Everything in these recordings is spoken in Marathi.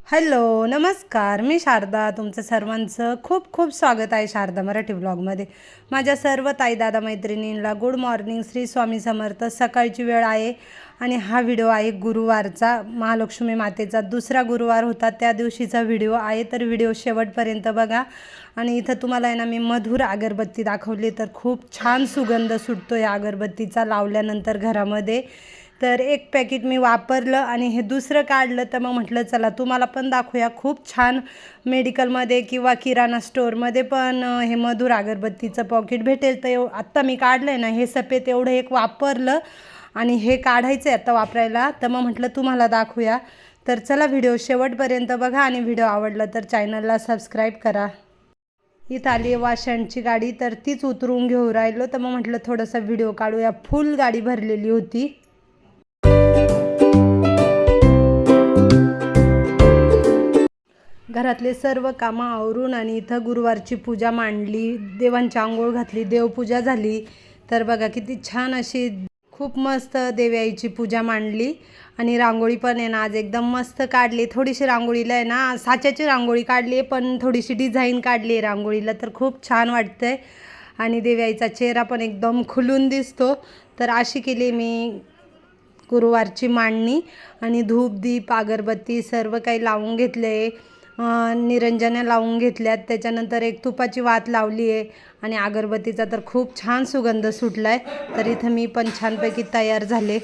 हॅलो नमस्कार, मी शारदा. तुमचं सर्वांचं खूप खूप स्वागत आहे शारदा मराठी ब्लॉगमध्ये. माझ्या सर्व ताई दादा मैत्रिणींना गुड मॉर्निंग. श्री स्वामी समर्थ. सकाळची वेळ आहे आणि हा व्हिडिओ आहे गुरुवारचा. महालक्ष्मी मातेचा दुसरा गुरुवार होता, त्या दिवशीचा व्हिडिओ आहे. तर व्हिडिओ शेवटपर्यंत बघा. आणि इथं तुम्हाला आहे ना मी मधुर अगरबत्ती दाखवली, तर खूप छान सुगंध सुटतो या अगरबत्तीचा लावल्यानंतर घरामध्ये. तर एक पॅकेट मी वापरलं आणि हे दुसरं काढलं, तर मग म्हटलं चला तुम्हाला पण दाखवूया. खूप छान मेडिकलमध्ये किंवा किराणा स्टोअरमध्ये पण हे मधुर अगरबत्तीचं पॉकेट भेटेल. तर आत्ता मी काढलं आहे ना हे सफेद, एवढं एक वापरलं आणि हे काढायचं आहे आता वापरायला. तर मग म्हटलं तुम्हाला दाखवूया. तर चला व्हिडिओ शेवटपर्यंत बघा आणि व्हिडिओ आवडला तर चॅनलला सबस्क्राईब करा. इथं आली वाशनची गाडी, तर तीच उतरून घेऊन राहिलो. तर मग म्हटलं थोडासा व्हिडिओ काढूया. फुल गाडी भरलेली होती. घरातले सर्व कामं आवरून आणि इथं गुरुवारची पूजा मांडली, देवांची आंघोळ घातली, देवपूजा झाली. तर बघा किती छान अशी खूप मस्त देवाईची पूजा मांडली. आणि रांगोळी पण आहे ना आज एकदम मस्त काढली. थोडीशी रांगोळीला आहे ना साच्याची रांगोळी काढली आहे, पण थोडीशी डिझाईन काढली आहे रांगोळीला, तर खूप छान वाटतंय. आणि देवाईचा चेहरा पण एकदम खुलून दिसतो. तर अशी केली मी गुरुवारची मांडणी. आणि धूप दीप अगरबत्ती सर्व काही लावून घेतले. निरंजने लावून घेतल्यात. त्याच्यानंतर एक तुपाची वात लावली आहे आणि अगरबत्तीचा तर खूप छान सुगंध सुटला आहे. तर इथं मी पण छानपैकी तयार झाले.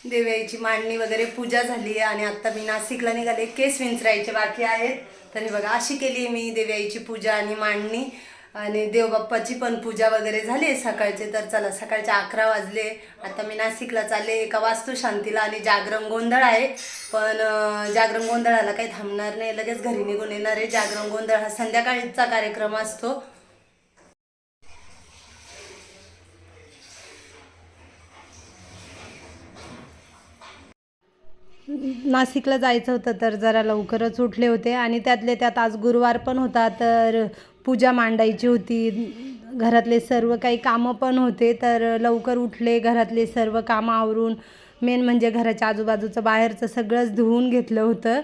देवाईची मांडणी वगैरे पूजा झाली आहे आणि आत्ता मी नाशिकला निघाले. केस विंचरायचे बाकी आहेत. तरी बघा अशी केली मी देवाईची पूजा आणि मांडणी. आणि देवबाप्पाची पण पूजा वगैरे झाली सकाळचे. तर चला सकाळचे 11 वाजले. आता मी नाशिकला चालले एका वास्तुशांतीला आणि जागरण गोंधळ आहे. पण जागरण गोंधळाला काही थांबणार नाही, लगेच घरी निघून येणार आहे. जागरण गोंधळ हा संध्याकाळीचा कार्यक्रम असतो. नाशिकला जायचं होतं तर जरा लवकरच उठले होते आणि त्यातले त्यात आज गुरुवार पण होता, तर पूजा मांडायची होती. घरातले सर्व काही कामं पण होते, तर लवकर उठले. घरातले सर्व कामं आवरून मेन म्हणजे घराच्या आजूबाजूचं बाहेरचं सगळंच धुवून घेतलं होतं.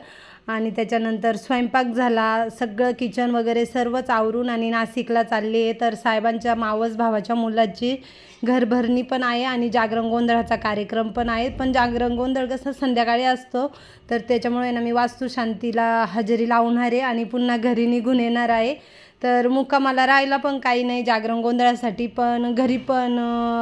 आणि त्याच्यानंतर स्वयंपाक झाला, सगळं किचन वगैरे सर्वच आवरून आणि नाशिकला चालली आहे. तर साहेबांच्या मावस भावाच्या मुलाची घरभरणी पण आहे आणि जागरण गोंधळाचा कार्यक्रम पण आहे. पण जागरण गोंधळ कसं संध्याकाळी असतो, तर त्याच्यामुळे ना मी वास्तुशांतीला हजेरी लावणार आहे आणि पुन्हा घरी निघून येणार आहे. तर मुक्कामाला राहायला पण काही नाही जागरण गोंधळासाठी, पण घरी पण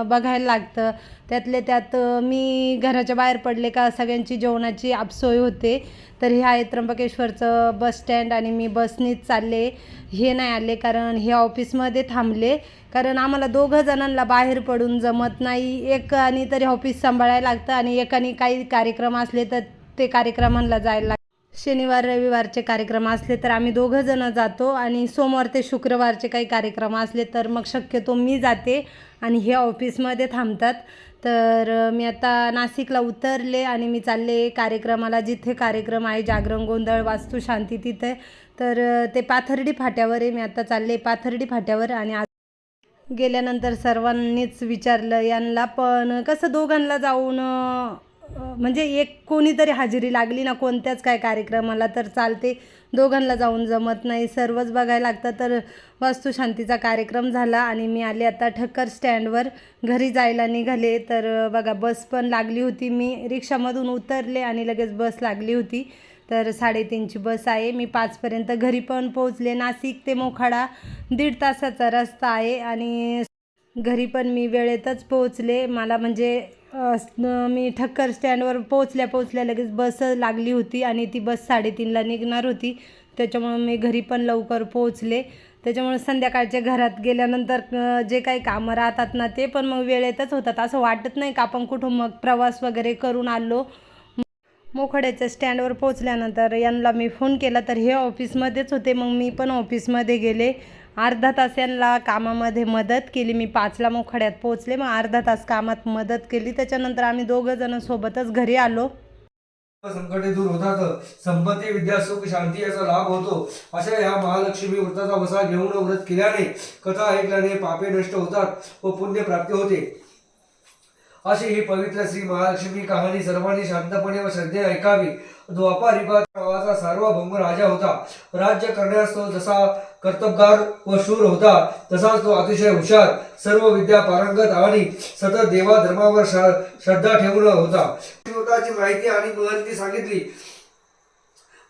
बघायला लागतं. त्यातले त्यात मी घराच्या बाहेर पडले का सगळ्यांची जेवणाची आपसोय होते. तर हे आहे त्र्यंबकेश्वरचं बस स्टँड आणि मी बसनीच चालले. हे नाही आले कारण हे ऑफिसमध्ये थांबले, कारण आम्हाला दोघं जणांना बाहेर पडून जमत नाही. एकाने तरी ऑफिस सांभाळायला लागतं आणि एकाने काही कार्यक्रम असले तर ते कार्यक्रमांना जायला लागतं. शनिवार रविवारचे कार्यक्रम असले तर आम्ही दोघं जणं जातो आणि सोमवार ते शुक्रवारचे काही कार्यक्रम असले तर मग शक्यतो मी जाते आणि हे ऑफिसमध्ये थांबतात. तर मी आता नाशिकला उतरले आणि मी चालले कार्यक्रमाला, जिथे कार्यक्रम आहे जागरण गोंधळ वास्तुशांती तिथे. तर ते पाथर्डी फाट्यावर आहे. मी आता चालले पाथर्डी फाट्यावर आणि गेल्यानंतर सर्वांनीच विचारलं यांना, पण कसं दोघांना जाऊन म्हणजे एक कोणीतरी हजेरी लागली ना कोणत्याच काय कार्यक्रमाला तर चालते, दोघांना जाऊन जमत नाही, सर्वच बघायला लागतं. तर वास्तुशांतीचा कार्यक्रम झाला आणि मी आले आता ठक्कर स्टँडवर घरी जायला निघाले. तर बघा बस पण लागली होती. मी रिक्षामधून उतरले आणि लगेच बस लागली होती. तर 3:30ची बस आहे. मी 5पर्यंत घरी पण पोहोचले. नाशिक ते मोखाडा 1.5 तासाचा रस्ता आहे आणि घरी पण मी वेळेतच पोहोचले. मला म्हणजे मी ठक्कर स्टँडवर पोहोचल्या लगेच बस लागली होती आणि ती बस 3:30ला निघणार होती. त्याच्यामुळं मी घरी पण लवकर पोहोचले. त्याच्यामुळे संध्याकाळच्या घरात गेल्यानंतर जे काही कामं राहतात ना ते पण मग वेळेतच होतात. असं वाटत नाही का आपण कुठं मग प्रवास वगैरे करून आलो. मोखाड्याच्या स्टँडवर पोहोचल्यानंतर यांना मी फोन केला तर हे ऑफिसमध्येच होते. मग मी पण ऑफिसमध्ये गेले. अर्धा तास यांना कामामध्ये मदत केली. मी 5ला मोखाड्यात पोहोचले, मग अर्धा तास कामात मदत केली. त्याच्यानंतर आम्ही दोघं जण सोबतच घरी आलो. संकटे दूर होतात, संपत्ती विद्या सुख शांती याचा लाभ होतो. अशा या महालक्ष्मी व्रताचा वसा घेऊन व्रत केल्याने, कथा ऐकल्याने पापे नष्ट होतात व पुण्य प्राप्ती होते. अशी ही पवित्र श्री महालक्ष्मी कहाणी सर्वांनी शांतपणे व श्रद्धेने ऐकावी. द्वापार युगात नावाचा सार्वभौम राजा होता. राज्य करण्यास तो जसा कर्तबगार व शूर होता तसाच तो अतिशय हुशार, सर्व विद्या पारंगत आणि सतत देवा धर्मावर श्रद्धा ठेवून होता. माहिती आणि महती सांगितली.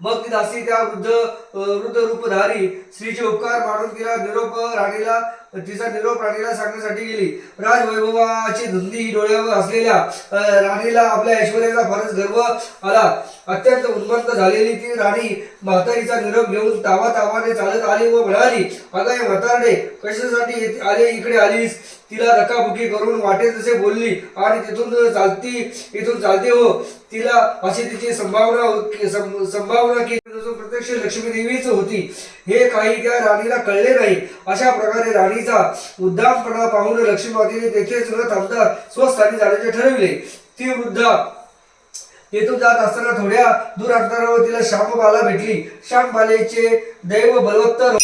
मग ती दासी त्या वृद्ध रूपधारी स्त्रीचे उपकार मानून तिचा निरोप राणीला सांगण्यासाठी गेली. राजवैभवाची धुंदी डोळ्यावर असलेल्या राणीला आपल्या ऐश्वर्याचा फारच गर्व आला. अत्यंत उन्मत्त झालेली ती राणी म्हातारीचा निरोप घेऊन तावातावाने चालत आली व म्हणाली, अगं म्हातारडे, कशासाठी इकडे आलीस? तिला धक्काबुक्की करून वाटेल तसे बोलली आणि इथून चालते हो. तिला अशी तिची संभावना की प्रत्यक्ष लक्ष्मी देवीच होती हे काही त्या राणीला कळले नाही. अशा प्रकारे राणीचा उद्दामपणा पाहून लक्ष्मी मातेने तेथेच न थांबता स्वस्थानी जाण्याचे ठरविले. ती वृद्धा येथून जात असताना थोड्या दूर अंतरावर तिला श्यामबाला भेटली. श्यामबालेचे दैव बलवत्तर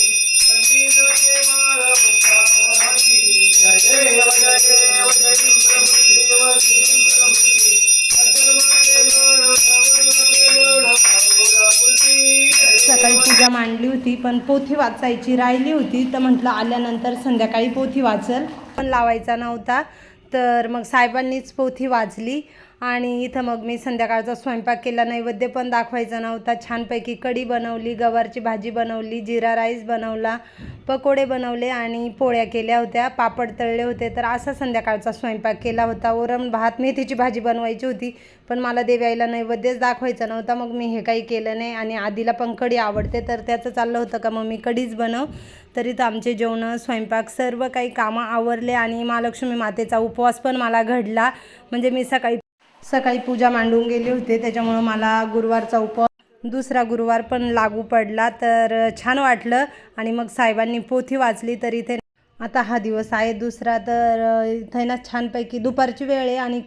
सकाळी पूजा मांडली होती पण पोथी वाचायची राहिली होती, तर म्हटलं आल्यानंतर संध्याकाळी पोथी वाचल, पण लावायचा नव्हता. तर मग साहेबांनीच पोथी वाचली आणि इथं मग मी संध्याकाळचा स्वयंपाक केला. नैवेद्य पण दाखवायचा नव्हता. छानपैकी कढी बनवली, गवारची भाजी बनवली, जिरा राईस बनवला, पकोडे बनवले आणि पोळ्या केल्या होत्या, पापड तळले होते. तर असा संध्याकाळचा स्वयंपाक केला होता. वरण भात, मेथीची भाजी बनवायची होती, पण मला देवाईला नैवेद्यच दाखवायचा नव्हता. मग मी हे काही केलं नाही. आणि आधीला पण कढी आवडते, तर त्याचं चाललं होतं का मग मी कढीच बनव. तरी तर आमचे जेवणं, स्वयंपाक, सर्व काही कामं आवरले. आणि महालक्ष्मी मातेचा उपवास पण मला घडला. म्हणजे मी सकाळी पूजा मांडून गेले होते, त्याच्यामुळं मला गुरुवारचा उपवास दुसरा गुरुवार पण लागू पडला. तर छान वाटलं. आणि मग साहेबांनी पोथी वाचली. तर इथे आता हा दिवस आहे दुसरा. तर इथे ना छानपैकी दुपारची वेळ आहे आणि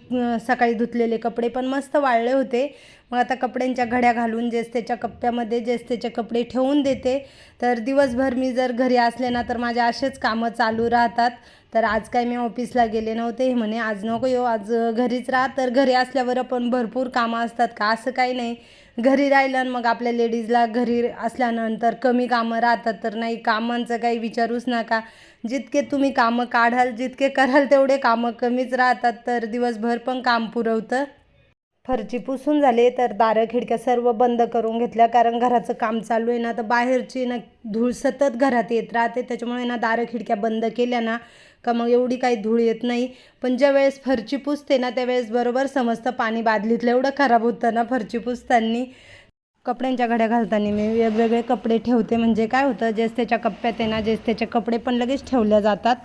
सकाळी धुतलेले कपडे पण मस्त वाळले होते. मग आता कपड्यांच्या घड्या घालून जेस्तेच्या कप्प्यामध्ये जेस्तेचे कपडे ठेवून देते. तर दिवसभर मी जर घरी असले ना तर माझे असेच कामं चालू राहतात. तर आज काय मी ऑफिसला गेले नव्हते. हे म्हणे आज नको येऊ, आज घरीच राहा. तर घरी असल्यावर पण भरपूर कामं असतात का, असं काही नाही. घरी राहिलं मग आपल्या लेडीजला घरी असल्यानंतर कमी कामं राहतात. तर नाही, कामांचं काही विचारूच नका. जितके तुम्ही कामं काढाल, जितके कराल तेवढे कामं कमीच राहतात. तर दिवसभर पण काम पुरवतं. फरची पुसून झाले, तर दारं खिडक्या सर्व बंद करून घेतल्या, कारण घराचं काम चालू आहे ना. तर बाहेरची ना धूळ सतत घरात येत राहते, त्याच्यामुळे ना दारं खिडक्या बंद केल्या ना का मग एवढी काही धूळ येत नाही. पण ज्या वेळेस फरची पुसते ना त्यावेळेस बरोबर समजतं पाणी बादलीतलं एवढं खराब होतं ना फरची पुसताना. कपड्यांच्या घड्या घालताना मी वेगवेगळे कपडे ठेवते. म्हणजे काय होतं, जेस्तेच्या कप्प्यात आहे ना जेस्तेचे कपडे पण लगेच ठेवल्या जातात.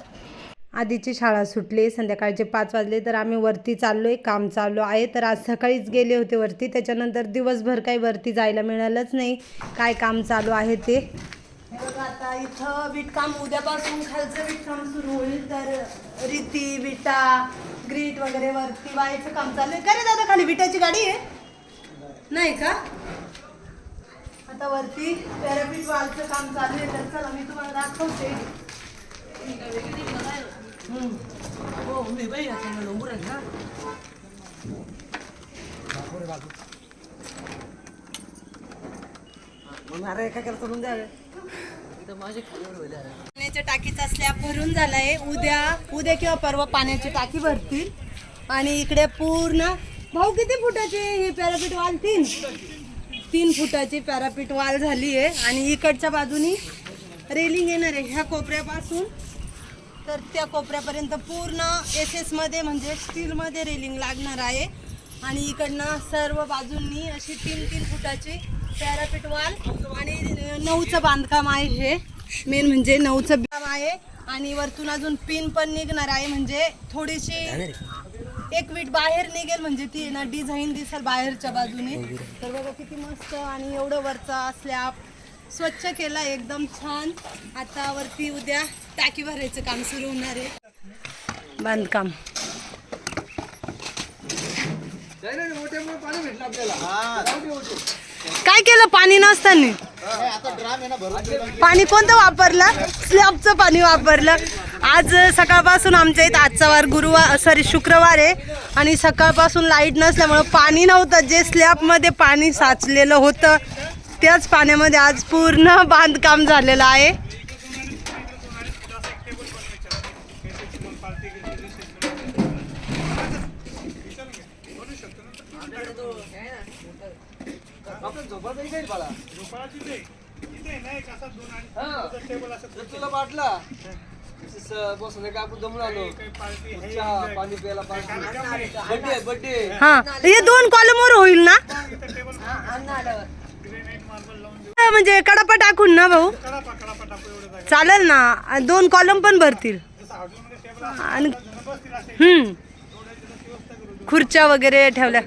आधीची शाळा सुटली, संध्याकाळचे 5 वाजले. तर आम्ही वरती चाललो आहे, काम चालू आहे. तर आज सकाळीच गेले होते वरती, त्याच्यानंतर दिवसभर काही वरती जायला मिळालंच नाही. काय काम चालू आहे ते हे बघा. आता इथं विटकाम, उद्यापासून खालचं विटकाम सुरू होईल. तर रीती विटा ग्रीट वगैरे वरती व्हायचं काम चालू आहे. का रे दादा, खाली विटाची गाडी आहे नाही का? आता वरती पॅरापीट वालचं काम चालू आहे. तर चला मी तुम्हाला दाखवते. पाण्याच्या टाकीचा स्लॅब भरून झालाय. उद्या किंवा परवा पाण्याची टाकी भरतील. आणि इकडे पूर्ण भाऊ किती फुटाचे हे पॅरापीट वाल? 3 फुटाची पॅरापीट वाल झाली आहे. आणि इकडच्या बाजूनी रेलिंग येणार आहे ह्या कोपऱ्यापासून तर त्या कोपऱ्यापर्यंत पूर्ण SS मध्ये म्हणजे स्टीलमध्ये रेलिंग लागणार आहे. आणि इकडनं सर्व बाजूंनी अशी 3 फुटाची पॅरापीट वाल आणि 9चं बांधकाम आहे. हे मेन म्हणजे 9चं बांधकाम आहे. आणि वरतून अजून पिन पण निघणार आहे. म्हणजे थोडीशी एक वीट बाहेर निघेल, म्हणजे ती ना डिझाईन दिसेल बाहेरच्या बाजूने. तर बघा किती मस्त. आणि एवढं वरचा स्लॅब स्वच्छ केला एकदम छान. आता वरती उद्या टाकी भरायचं काम सुरू होणार आहे. बांधकाम काय केलं पाणी नसताना? पाणी कोणतं वापरलं? स्लॅबचं पाणी वापरलं. आज सकाळपासून आमच्या इथं आजचा वार शुक्रवार आहे आणि सकाळपासून लाईट नसल्यामुळं पाणी नव्हतं. जे स्लॅबमध्ये पाणी साचलेलं होतं त्याच पाण्यामध्ये आज पूर्ण बांधकाम झालेलं आहे. तुला वाटला बसले का आपण दमून आलो चहा पाणी प्यायला बर्थडे हा हे 2 कॉलमवर होईल ना म्हणजे कडापा टाकून ना भाऊ चालेल ना 2 कॉलम पण भरतील आणि खुर्च्या वगैरे ठेवल्या.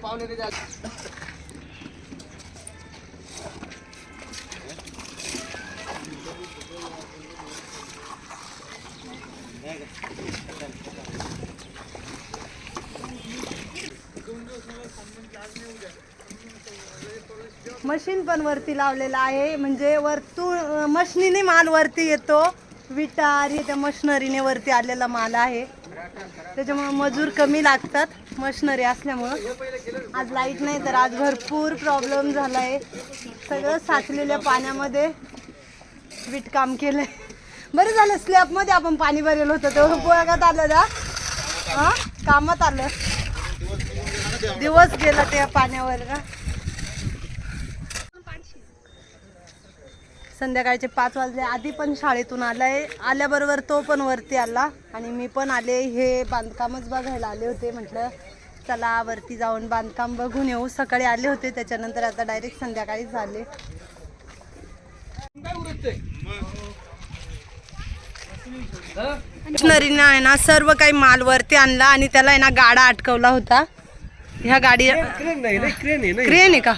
मशीन पण वरती लावलेलं आहे म्हणजे मशनीने माल वरती येतो. विटा आणि त्या मशनरीने वरती आलेला माल आहे त्याच्यामुळे मजूर कमी लागतात मशनरी असल्यामुळं. आज लाईट नाही तर आज भरपूर प्रॉब्लेम झाला आहे. सगळं साचलेल्या पाण्यामध्ये विटकाम केलंय. बरं झालं स्लॅबमध्ये आपण पाणी भरेल होतं तेवढं उपयोगात आलं ना. हां कामात आलं. दिवस गेला त्या पाण्यावर ना. संध्याकाळचे 5 वाजले. आधी पण शाळेतून आलाय. आल्याबरोबर तो पण वरती आला आणि मी पण आले. हे बांधकामच बघायला आले होते. म्हटलं चला वरती जाऊन बांधकाम बघून येऊ. सकाळी आले होते त्याच्यानंतर आता डायरेक्ट संध्याकाळी झाले. मशिनरीने आहे ना सर्व काही माल वरती आणला आणि त्याला आहे ना गाडा अटकवला होता. ह्या गाडी क्रेन आहे का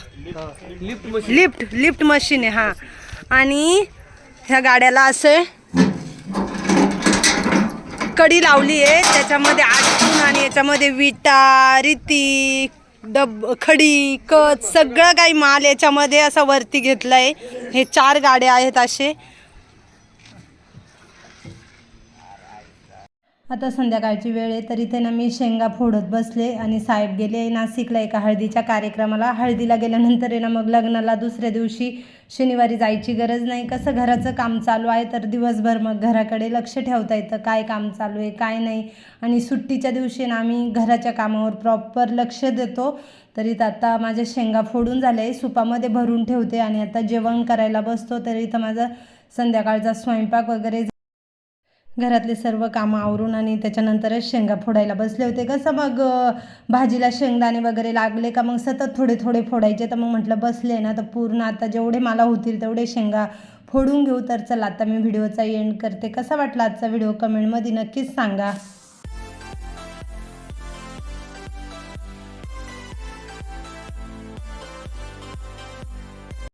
लिफ्ट मशीन आहे. हा आणि ह्या गाड्याला असे कडी लावली आहे त्याच्यामध्ये अटकून आणि याच्यामध्ये विटा रेती खडी कच सगळं काही माल याच्यामध्ये असा वरती घेतलाय. हे 4 गाड्या आहेत असे. आता संध्याकाळची वेळ आहे तर इथे ना मी शेंगा फोडत बसले आणि साहेब गेले नाशिकला एका हळदीच्या कार्यक्रमाला. हळदीला गेल्यानंतर आहे ना मग लग्नाला दुसऱ्या दिवशी शनिवारी जायची गरज नाही. कसं घराचं काम चालू आहे तर दिवसभर मग घराकडे लक्ष ठेवता येतं काय काम चालू आहे काय नाही. आणि सुट्टीच्या दिवशी ना आम्ही घराच्या कामावर प्रॉपर लक्ष देतो. तर इथं आता माझ्या शेंगा फोडून झाल्या आहे. सुपामध्ये भरून ठेवते आणि आता जेवण करायला बसतो. तर इथं माझा संध्याकाळचा स्वयंपाक वगैरे घरातले सर्व कामं आवरून आणि त्याच्यानंतरच शेंगा फोडायला बसले होते. कसं मग भाजीला शेंगदाणे वगैरे लागले का मग सतत थोडे थोडे फोडायचे. तर मग म्हटलं बसले ना तर पूर्ण आता जेवढे मला होतील तेवढे शेंगा फोडून घेऊ. तर चला आता मी व्हिडिओचा एंड करते. कसा वाटला आजचा व्हिडिओ कमेंटमध्ये नक्कीच सांगा.